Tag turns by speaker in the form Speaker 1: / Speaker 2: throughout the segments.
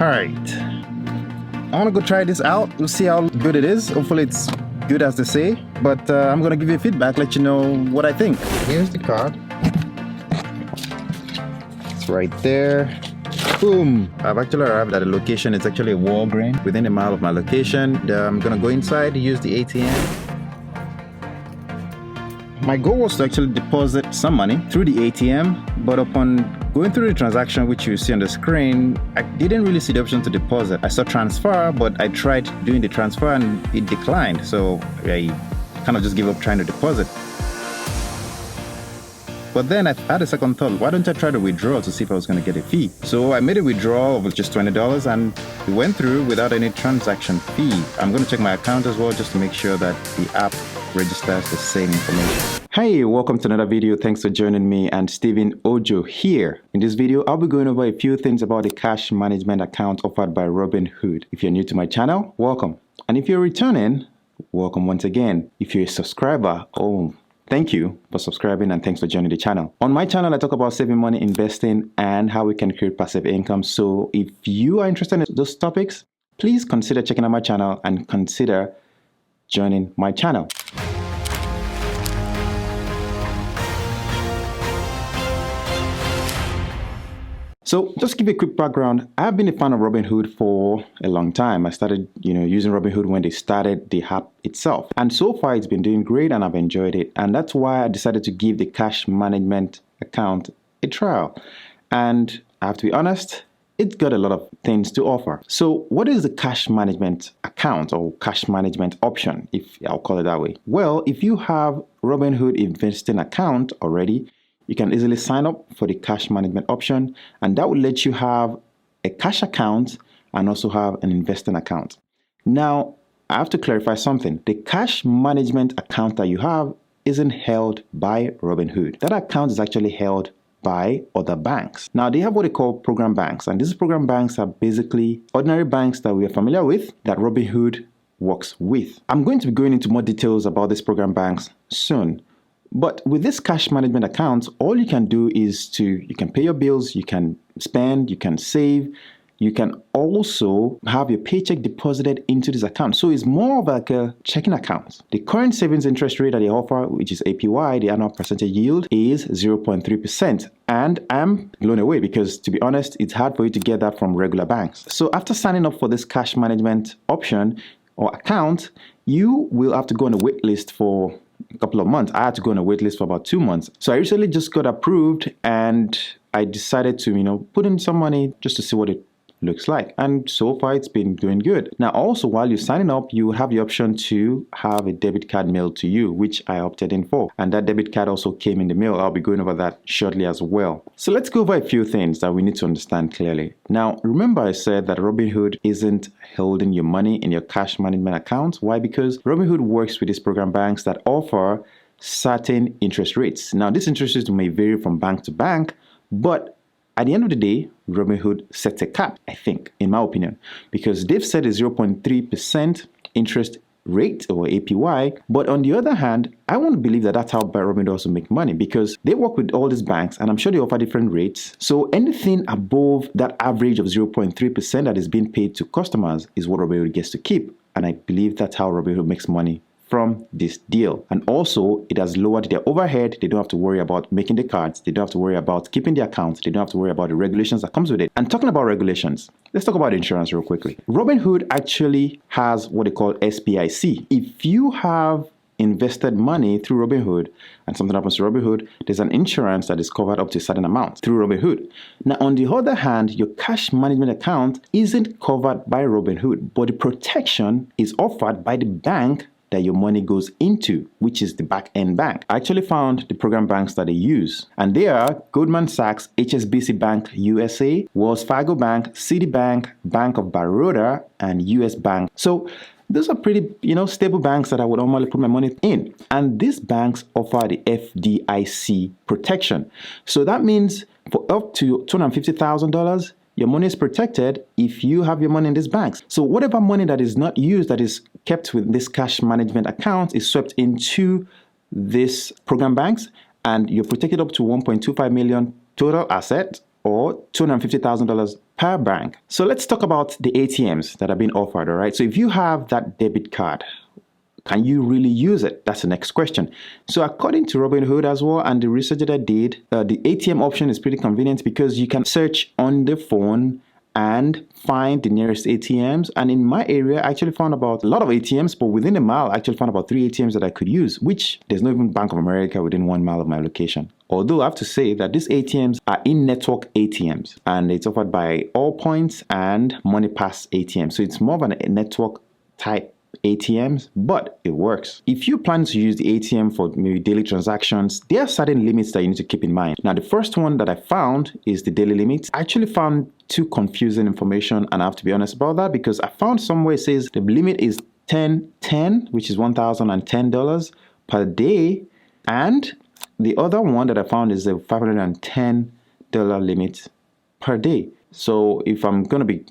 Speaker 1: Alright, I want to go try this out. We'll see how good it is. Hopefully it's good as they say, but I'm going to give you feedback, let you know what I think. Here's the card. It's right there. Boom! I've actually arrived at a location. It's actually a Walgreens within a mile of my location. I'm going to go inside, use the ATM. My goal was to actually deposit some money through the ATM, but upon going through the transaction, which you see on the screen, I didn't really see the option to deposit. I saw transfer, but I tried doing the transfer and it declined. So I kind of just gave up trying to deposit. But then I had a second thought, why don't I try to withdraw to see if I was going to get a fee? So I made a withdrawal of just $20 and it went through without any transaction fee. I'm going to check my account as well just to make sure that the app registers the same information. Hey, welcome to another video. Thanks for joining me, and Stephen Ojo here. In this video, I'll be going over a few things about the cash management account offered by Robinhood. If you're new to my channel, welcome. And if you're returning, welcome once again. If you're a subscriber, thank you for subscribing and thanks for joining the channel. On my channel, I talk about saving money, investing, and how we can create passive income. So if you are interested in those topics, please consider checking out my channel and consider joining my channel. So just to give you a quick background, I've been a fan of Robinhood for a long time. I started, using Robinhood when they started the app itself. And so far it's been doing great and I've enjoyed it. And that's why I decided to give the cash management account a trial. And I have to be honest, it's got a lot of things to offer. So what is the cash management account or cash management option, if I'll call it that way? Well, if you have Robinhood investing account already, you can easily sign up for the cash management option, and that will let you have a cash account and also have an investing account. Now, I have to clarify something. The cash management account that you have isn't held by Robinhood. That account is actually held by other banks. Now, they have what they call program banks, and these program banks are basically ordinary banks that we are familiar with that Robinhood works with. I'm going to be going into more details about these program banks soon. But with this cash management account, all you can do is you can pay your bills, you can spend, you can save, you can also have your paycheck deposited into this account. So it's more of like a checking account. The current savings interest rate that they offer, which is APY, the annual percentage yield, is 0.3%. And I'm blown away because, to be honest, it's hard for you to get that from regular banks. So after signing up for this cash management option or account, you will have to go on a wait list for a couple of months. I had to go on a wait list for about 2 months. So I recently just got approved and I decided to, put in some money just to see what it looks like. And so far it's been doing good. Now also, while you're signing up, you have the option to have a debit card mailed to you, which I opted in for. And that debit card also came in the mail. I'll be going over that shortly as well. So let's go over a few things that we need to understand clearly. Now, remember I said that Robinhood isn't holding your money in your cash management account. Why? Because Robinhood works with these program banks that offer certain interest rates. Now, these interest rates may vary from bank to bank, but at the end of the day, Robinhood sets a cap, I think, in my opinion, because they've set a 0.3% interest rate or APY. But on the other hand, I want to believe that that's how Robinhood also make money, because they work with all these banks and I'm sure they offer different rates. So anything above that average of 0.3% that is being paid to customers is what Robinhood gets to keep. And I believe that's how Robinhood makes money from this deal. And also, it has lowered their overhead. They don't have to worry about making the cards. They don't have to worry about keeping the accounts. They don't have to worry about the regulations that comes with it. And talking about regulations, let's talk about insurance real quickly. Robinhood actually has what they call SBIC. If you have invested money through Robinhood and something happens to Robinhood, there's an insurance that is covered up to a certain amount through Robinhood. Now, on the other hand, your cash management account isn't covered by Robinhood, but the protection is offered by the bank that your money goes into, which is the back-end bank. I actually found the program banks that they use, and they are Goldman Sachs, HSBC Bank USA, Wells Fargo Bank, Citibank, Bank of Baroda, and US Bank. So those are pretty, stable banks that I would normally put my money in. And these banks offer the Fdic Protection. So that means for up to $250,000, your money is protected if you have your money in these banks. So whatever money that is not used, that is kept with this cash management account, is swept into this program banks, and you're protected up to 1.25 million total asset or $250,000 per bank. So let's talk about the ATMs that are being offered, all right? So if you have that debit card, can you really use it? That's the next question. So according to Robinhood as well, and the research that I did, the ATM option is pretty convenient because you can search on the phone and find the nearest ATMs. And in my area, I actually found about a lot of ATMs, but within a mile, I actually found about 3 ATMs that I could use, which there's not even Bank of America within 1 mile of my location. Although I have to say that these ATMs are in-network ATMs, and it's offered by Allpoints and Moneypass ATMs. So it's more of a network type ATMs, but it works. If you plan to use the ATM for maybe daily transactions, there are certain limits that you need to keep in mind. Now, the first one that I found is the daily limits. I actually found too confusing information, and I have to be honest about that, because I found somewhere it says the limit is $10, which is $1,010 per day, and the other one that I found is a $510 limit per day. So if I'm going to be,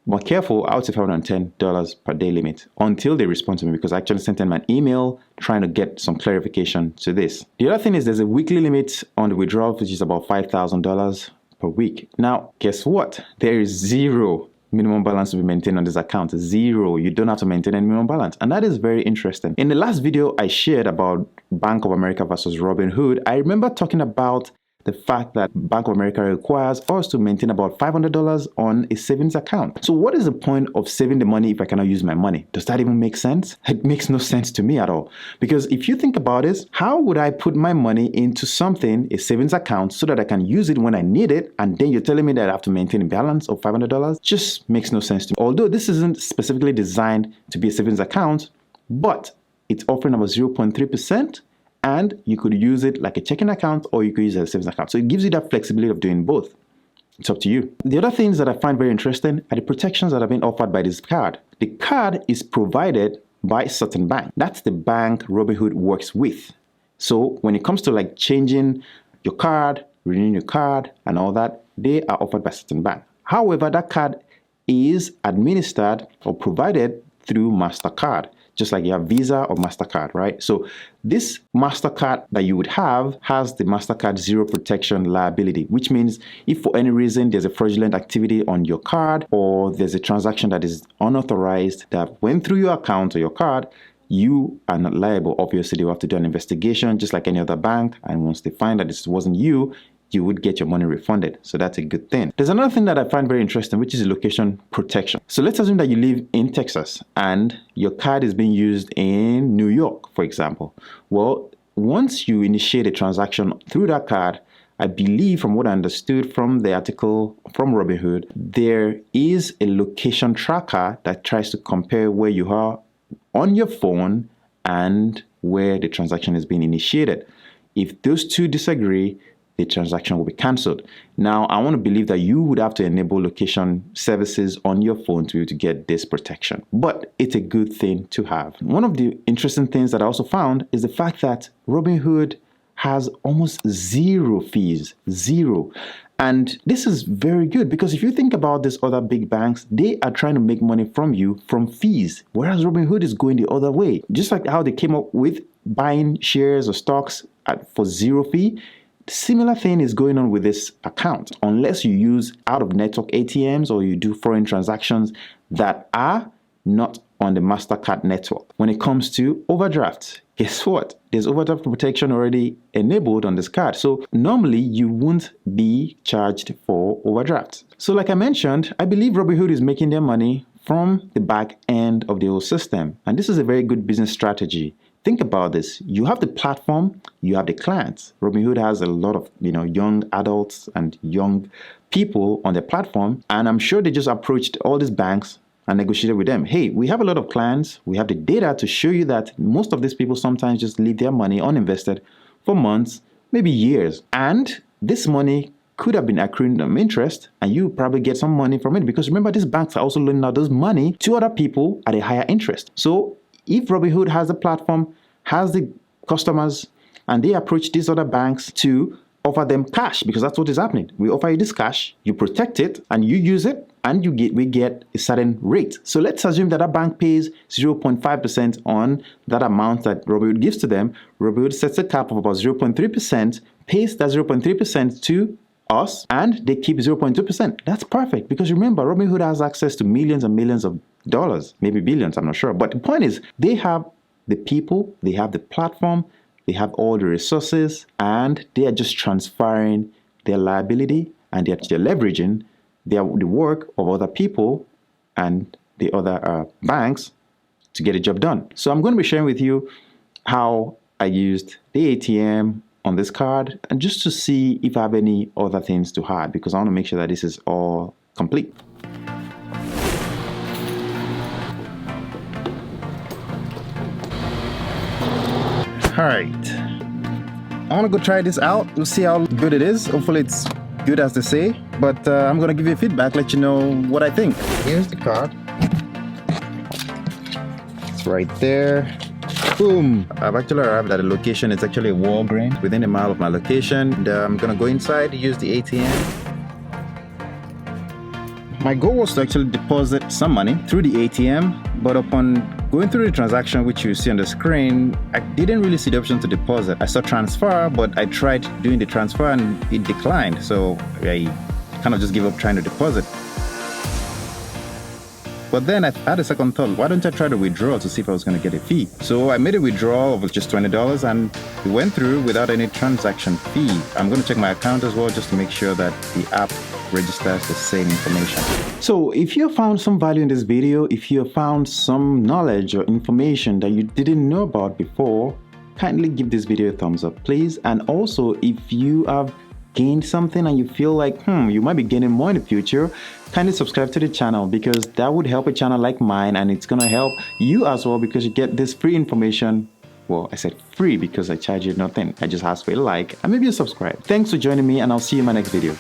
Speaker 1: more careful, I would say $510 per day limit until they respond to me, because I actually sent them an email trying to get some clarification to this. The other thing is there's a weekly limit on the withdrawal, which is about $5,000 per week. Now, guess what? There is zero minimum balance to be maintained on this account. Zero. You don't have to maintain any minimum balance. And that is very interesting. In the last video I shared about Bank of America versus Robinhood, I remember talking about the fact that Bank of America requires us to maintain about $500 on a savings account. So what is the point of saving the money if I cannot use my money? Does that even make sense? It makes no sense to me at all. Because if you think about it, how would I put my money into something, a savings account, so that I can use it when I need it, and then you're telling me that I have to maintain a balance of $500? Just makes no sense to me. Although this isn't specifically designed to be a savings account, but it's offering about 0.3%. And you could use it like a checking account, or you could use it as a savings account. So it gives you that flexibility of doing both. It's up to you. The other things that I find very interesting are the protections that have been offered by this card. The card is provided by a certain bank. That's the bank Robinhood works with. So when it comes to like changing your card, renewing your card and all that, they are offered by a certain bank. However, that card is administered or provided through MasterCard, just like you have Visa or MasterCard, right? So this MasterCard that you would have has the MasterCard Zero Protection liability, which means if for any reason there's a fraudulent activity on your card, or there's a transaction that is unauthorized that went through your account or your card, you are not liable. Obviously, they will have to do an investigation just like any other bank. And once they find that this wasn't you, you would get your money refunded. So that's a good thing. There's another thing that I find very interesting, which is location protection. So let's assume that you live in Texas and your card is being used in New York, for example. Well, once you initiate a transaction through that card, I believe from what I understood from the article from Robinhood, there is a location tracker that tries to compare where you are on your phone and where the transaction is being initiated. If those two disagree, the transaction will be cancelled. Now, I want to believe that you would have to enable location services on your phone to be able to get this protection, but it's a good thing to have. One of the interesting things that I also found is the fact that Robinhood has almost zero fees, zero. And this is very good, because if you think about these other big banks, they are trying to make money from you from fees, whereas Robinhood is going the other way. Just like how they came up with buying shares or stocks for zero fee, similar thing is going on with this account. Unless you use out-of-network ATMs or you do foreign transactions that are not on the MasterCard network. When it comes to overdrafts, guess what? There's overdraft protection already enabled on this card. So normally you won't be charged for overdrafts. So like I mentioned, I believe Robinhood is making their money from the back end of the whole system. And this is a very good business strategy. Think about this. You have the platform, you have the clients. Robinhood has a lot of young adults and young people on their platform, and I'm sure they just approached all these banks and negotiated with them. Hey, we have a lot of clients. We have the data to show you that most of these people sometimes just leave their money uninvested for months, maybe years. And this money could have been accruing them interest, and you probably get some money from it, because remember, these banks are also loaning out those money to other people at a higher interest. So if Robinhood has the platform, has the customers, and they approach these other banks to offer them cash, because that's what is happening. We offer you this cash, you protect it, and you use it, and we get a certain rate. So let's assume that a bank pays 0.5% on that amount that Robinhood gives to them. Robinhood sets a cap of about 0.3%, pays that 0.3% to us, and they keep 0.2%. That's perfect, because remember, Robinhood has access to millions and millions of dollars, maybe billions, I'm not sure. But the point is, they have the people, they have the platform, they have all the resources, and they are just transferring their liability, and they're leveraging the work of other people and the other banks to get a job done. So I'm going to be sharing with you how I used the ATM on this card, and just to see if I have any other things to add, because I want to make sure that this is all complete. All right, I want to go try this out. We'll see how good it is. Hopefully it's good as they say, but I'm going to give you feedback, let you know what I think. Here's the card. It's right there. Boom! I've actually arrived at a location. It's actually a Walgreens within a mile of my location. And, I'm going to go inside, use the ATM. My goal was to actually deposit some money through the ATM, but upon going through the transaction, which you see on the screen, I didn't really see the option to deposit. I saw transfer, but I tried doing the transfer and it declined. So I kind of just gave up trying to deposit. But then I had a second thought, why don't I try to withdraw to see if I was going to get a fee? So I made a withdrawal of just $20 and it went through without any transaction fee. I'm going to check my account as well just to make sure that the app registers the same information. So if you found some value in this video, if you found some knowledge or information that you didn't know about before, kindly give this video a thumbs up, please. And also, if you have gained something and you feel like you might be gaining more in the future, kindly subscribe to the channel, because that would help a channel like mine, and it's gonna help you as well, because you get this free information. Well, I said free because I charge you nothing. I just ask for a like and maybe a subscribe. Thanks for joining me, and I'll see you in my next video.